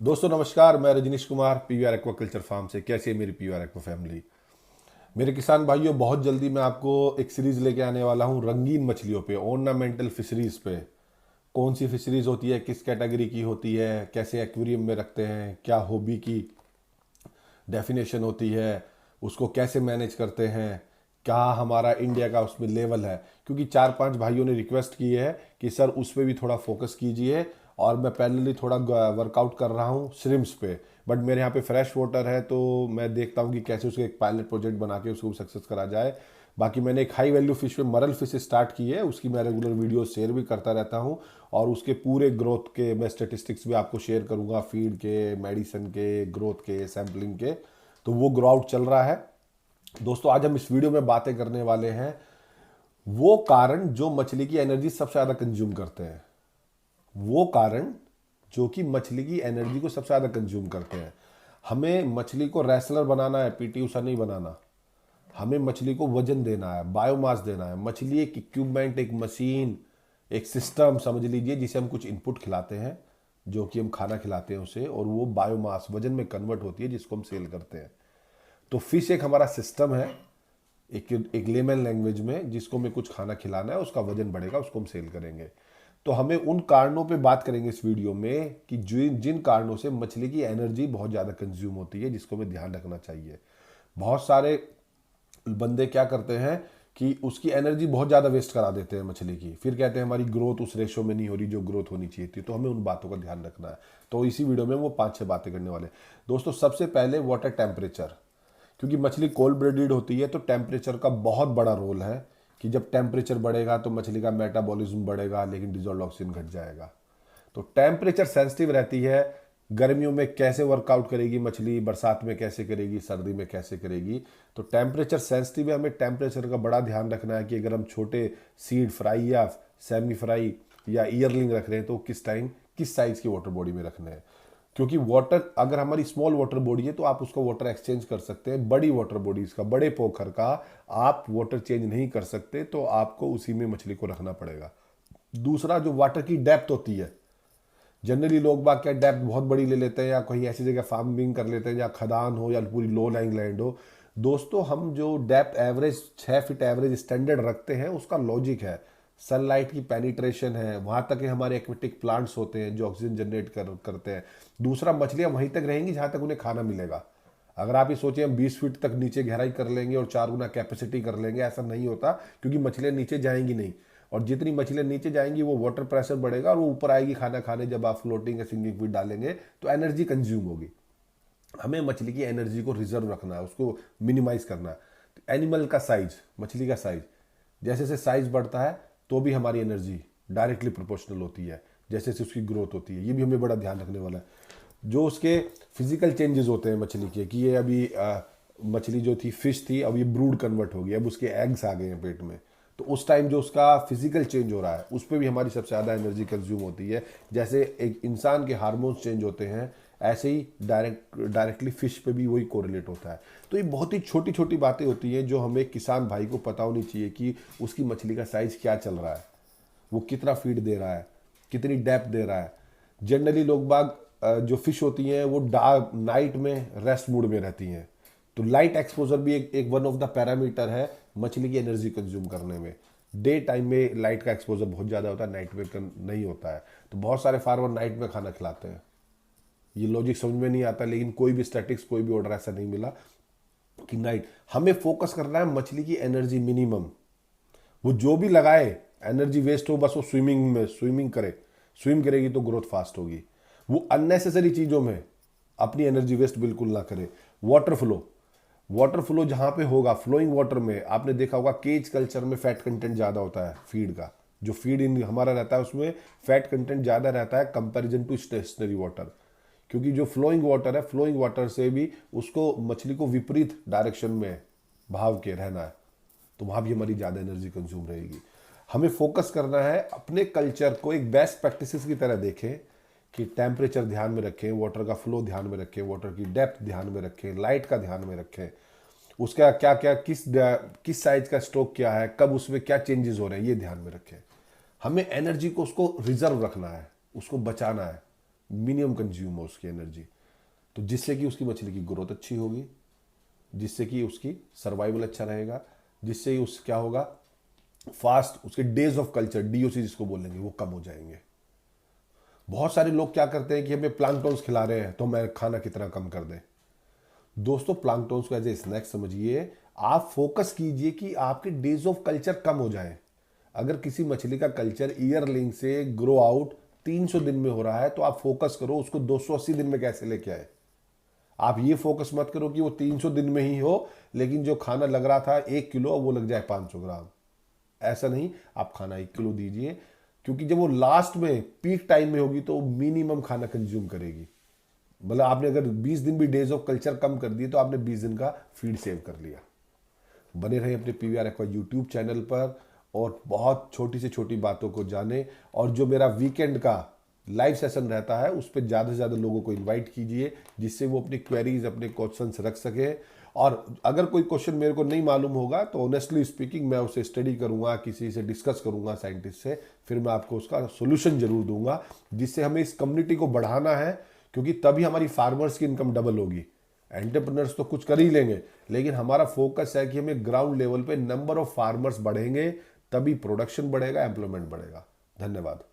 दोस्तों नमस्कार, मैं Rajneesh Kumar PVR aquaculture farm से। कैसे है मेरी पीवीआर एक्वा फैमिली? मेरे किसान भाइयों, बहुत जल्दी मैं आपको एक सीरीज लेके आने वाला हूँ रंगीन मछलियों पे, ऑर्नामेंटल फिशरीज पे। कौन सी फिशरीज होती है, किस कैटेगरी की होती है, कैसे एक्वेरियम में रखते हैं, क्या हॉबी की डेफिनेशन होती है, उसको कैसे मैनेज करते हैं, क्या हमारा इंडिया का उसमें लेवल है। क्योंकि 4-5 भाइयों ने रिक्वेस्ट की है कि सर उस पर भी थोड़ा फोकस कीजिए, और मैं पैरेलली थोड़ा वर्कआउट कर रहा हूँ श्रिम्स पे। बट मेरे यहाँ पे फ्रेश वाटर है, तो मैं देखता हूँ कि कैसे उसके एक पायलट प्रोजेक्ट बना के उसको सक्सेस करा जाए। बाकी मैंने एक हाई वैल्यू फिश पे मरल फिश स्टार्ट की है, उसकी मैं रेगुलर वीडियो शेयर भी करता रहता हूँ। और उसके पूरे ग्रोथ के मैं स्टेटिस्टिक्स भी आपको शेयर करूँगा, फीड के, मेडिसन के, ग्रोथ के, सैम्पलिंग के। तो वो ग्रो आउट चल रहा है। दोस्तों आज हम इस वीडियो में बातें करने वाले हैं वो कारण जो मछली की एनर्जी सबसे ज़्यादा कंज्यूम करते हैं। वो कारण जो कि मछली की एनर्जी को सबसे ज़्यादा कंज्यूम करते हैं। हमें मछली को रेसलर बनाना है, पीटी उषा नहीं बनाना। हमें मछली को वजन देना है, बायोमास देना है। मछली एक इक्विपमेंट, एक मशीन, एक सिस्टम समझ लीजिए, जिसे हम कुछ इनपुट खिलाते हैं, जो कि हम खाना खिलाते हैं उसे, और वो बायोमास वजन में कन्वर्ट होती है, जिसको हम सेल करते हैं। तो फिश एक हमारा सिस्टम है, एक लेमन लैंग्वेज में, जिसको हमें कुछ खाना खिलाना है, उसका वजन बढ़ेगा, उसको हम सेल करेंगे। तो हमें उन कारणों पे बात करेंगे इस वीडियो में कि जिन कारणों से मछली की एनर्जी बहुत ज़्यादा कंज्यूम होती है, जिसको हमें ध्यान रखना चाहिए। बहुत सारे बंदे क्या करते हैं कि उसकी एनर्जी बहुत ज़्यादा वेस्ट करा देते हैं मछली की, फिर कहते हैं हमारी ग्रोथ उस रेशो में नहीं हो रही जो ग्रोथ होनी चाहिए थी। तो हमें उन बातों का ध्यान रखना है। तो इसी वीडियो में वो 5-6 बातें करने वाले हैं। दोस्तों सबसे पहले वाटर टेम्परेचर। क्योंकि मछली कोल्ड ब्लडेड होती है, तो टेम्परेचर का बहुत बड़ा रोल है कि जब टेम्परेचर बढ़ेगा तो मछली का मेटाबॉलिज्म बढ़ेगा, लेकिन डिजॉल्व ऑक्सीजन घट जाएगा। तो टेम्परेचर सेंसिटिव रहती है। गर्मियों में कैसे वर्कआउट करेगी मछली, बरसात में कैसे करेगी, सर्दी में कैसे करेगी। तो टेम्परेचर सेंसिटिव है, हमें टेम्परेचर का बड़ा ध्यान रखना है कि अगर हम छोटे सीड फ्राई या सेमी फ्राई या ईयरलिंग रख रहे हैं तो किस टाइम किस साइज की वाटर बॉडी में रखना है। क्योंकि वाटर, अगर हमारी स्मॉल वाटर बॉडी है तो आप उसका वाटर एक्सचेंज कर सकते हैं। बड़ी वाटर बॉडीज का, बड़े पोखर का आप वाटर चेंज नहीं कर सकते, तो आपको उसी में मछली को रखना पड़ेगा। दूसरा, जो वाटर की डेप्थ होती है, जनरली लोग बाग क्या डेप्थ बहुत बड़ी ले लेते हैं, या कहीं ऐसी जगह फार्मिंग कर लेते हैं या खदान हो या पूरी लो लाइंग लैंड हो। दोस्तों हम जो depth average 6 feet average standard रखते हैं, उसका लॉजिक है सनलाइट की पेनिट्रेशन है, वहां तक के हमारे एक्वेटिक प्लांट्स होते हैं जो ऑक्सीजन जनरेट करते हैं। दूसरा, मछलियां वहीं तक रहेंगी जहां तक उन्हें खाना मिलेगा। अगर आप ये सोचें हम 20 फीट तक नीचे गहराई कर लेंगे और 4 गुना कैपेसिटी कर लेंगे, ऐसा नहीं होता, क्योंकि मछलियां नीचे जाएंगी नहीं। और जितनी मछलियां नीचे जाएंगी वो वाटर प्रेशर बढ़ेगा और वो ऊपर आएगी खाना खाने। जब आप फ्लोटिंग या सिंगिंग फीड डालेंगे तो एनर्जी कंज्यूम होगी। हमें मछली की एनर्जी को रिजर्व रखना है, उसको मिनिमाइज करना है। एनिमल का साइज, मछली का साइज, जैसे जैसे साइज बढ़ता है तो भी हमारी एनर्जी डायरेक्टली प्रोपोर्शनल होती है, जैसे जैसे उसकी ग्रोथ होती है। ये भी हमें बड़ा ध्यान रखने वाला है। जो उसके फिजिकल चेंजेस होते हैं मछली के, कि ये अभी मछली जो थी, फिश थी, अब ये ब्रूड कन्वर्ट हो गई, अब उसके एग्स आ गए हैं पेट में। तो उस टाइम जो उसका फिजिकल चेंज हो रहा है, उस पर भी हमारी सबसे ज़्यादा एनर्जी कंज्यूम होती है। जैसे एक इंसान के हार्मोन्स चेंज होते हैं, ऐसे ही डायरेक्टली फिश पे भी वही कोरिलेट होता है। तो ये बहुत ही छोटी छोटी बातें होती हैं जो हमें किसान भाई को पता होनी चाहिए कि उसकी मछली का साइज क्या चल रहा है, वो कितना फीड दे रहा है, कितनी डेप्थ दे रहा है। जनरली लोग बाग जो फिश होती हैं वो डार्क नाइट में रेस्ट मूड में रहती हैं। तो लाइट एक्सपोजर भी एक वन ऑफ द पैरामीटर है मछली की एनर्जी कंज्यूम करने में। डे टाइम में लाइट का एक्सपोजर बहुत ज़्यादा होता है, नाइट में नहीं होता है। तो बहुत सारे फार्मर नाइट में खाना खिलाते हैं। ये लॉजिक समझ में नहीं आता, लेकिन कोई भी स्टैटिक्स, कोई भी ऑर्डर ऐसा नहीं मिला कि नाइट। हमें फोकस करना है मछली की एनर्जी मिनिमम। वो जो भी लगाए, एनर्जी वेस्ट हो, बस वो स्विमिंग करे। स्विम करेगी तो ग्रोथ फास्ट होगी। वो अननेसेसरी चीजों में अपनी एनर्जी वेस्ट बिल्कुल ना करे। वाटर फ्लो, वाटर फ्लो जहां पे होगा, फ्लोइंग वाटर में आपने देखा होगा केज कल्चर में फैट कंटेंट ज्यादा होता है फीड का। जो फीड इन हमारा रहता है उसमें फैट कंटेंट ज्यादा रहता है कंपैरिजन टू स्टेशनरी वाटर। क्योंकि जो फ्लोइंग वाटर है, फ्लोइंग वाटर से भी उसको मछली को विपरीत डायरेक्शन में भाव के रहना है, तो वहां भी हमारी ज़्यादा एनर्जी कंज्यूम रहेगी। हमें फोकस करना है अपने कल्चर को एक बेस्ट प्रैक्टिसेस की तरह देखें कि टेम्परेचर ध्यान में रखें, वाटर का फ्लो ध्यान में रखें, वाटर की डेप्थ ध्यान में रखें, लाइट का ध्यान में रखें, उसका क्या क्या किस साइज का स्ट्रोक क्या है, कब उसमें क्या चेंजेस हो रहे हैं, ये ध्यान में रखें। हमें एनर्जी को उसको रिजर्व रखना है, उसको बचाना है। मिनिमम कंज्यूम हो उसकी एनर्जी, तो जिससे कि उसकी मछली की ग्रोथ अच्छी होगी, जिससे कि उसकी सर्वाइवल अच्छा रहेगा, जिससे उस क्या होगा, फास्ट उसके डेज ऑफ कल्चर, डीओसी जिसको बोलेंगे, वो कम हो जाएंगे। बहुत सारे लोग क्या करते हैं कि हमें प्लांक्टॉन्स खिला रहे हैं तो मैं खाना कितना कम कर दें। दोस्तों प्लांक्टॉन्स को एज ए स्नैक समझिए, आप फोकस कीजिए कि आपके डेज ऑफ कल्चर कम हो जाए। अगर किसी मछली का कल्चर ईयरलिंग से ग्रो आउट 300 दिन में हो रहा है तो आप फोकस करो उसको 280 दिन में कैसे लेके आए। आप ये फोकस मत करो कि वो 300 दिन में ही हो, लेकिन जो खाना लग रहा था 1 किलो वो लग जाए 500 ग्राम। ऐसा नहीं, आप खाना 1 किलो दीजिए, क्योंकि जब वो लास्ट में पीक टाइम में होगी तो मिनिमम खाना कंज्यूम करेगी। मतलब आपने अगर 20 दिन भी डेज ऑफ कल्चर कम कर दिए तो आपने 20 दिन का फीड सेव कर लिया। बने रहे अपने पीवीआर एक्वा यूट्यूब चैनल पर और बहुत छोटी से छोटी बातों को जाने। और जो मेरा वीकेंड का लाइव सेशन रहता है उस पर ज़्यादा से ज़्यादा लोगों को इनवाइट कीजिए, जिससे वो अपनी क्वेरीज, अपने क्वेश्चंस रख सके। और अगर कोई क्वेश्चन मेरे को नहीं मालूम होगा तो ऑनेस्टली स्पीकिंग मैं उसे स्टडी करूंगा, किसी से डिस्कस करूंगा, साइंटिस्ट से, फिर मैं आपको उसका सोल्यूशन जरूर दूंगा, जिससे हमें इस कम्युनिटी को बढ़ाना है, क्योंकि तभी हमारी फार्मर्स की इनकम डबल होगी। एंटरप्रेन्योर्स तो कुछ कर ही लेंगे, लेकिन हमारा फोकस है कि हमें ग्राउंड लेवल पे नंबर ऑफ फार्मर्स बढ़ेंगे, तभी प्रोडक्शन बढ़ेगा, एम्प्लॉयमेंट बढ़ेगा। धन्यवाद।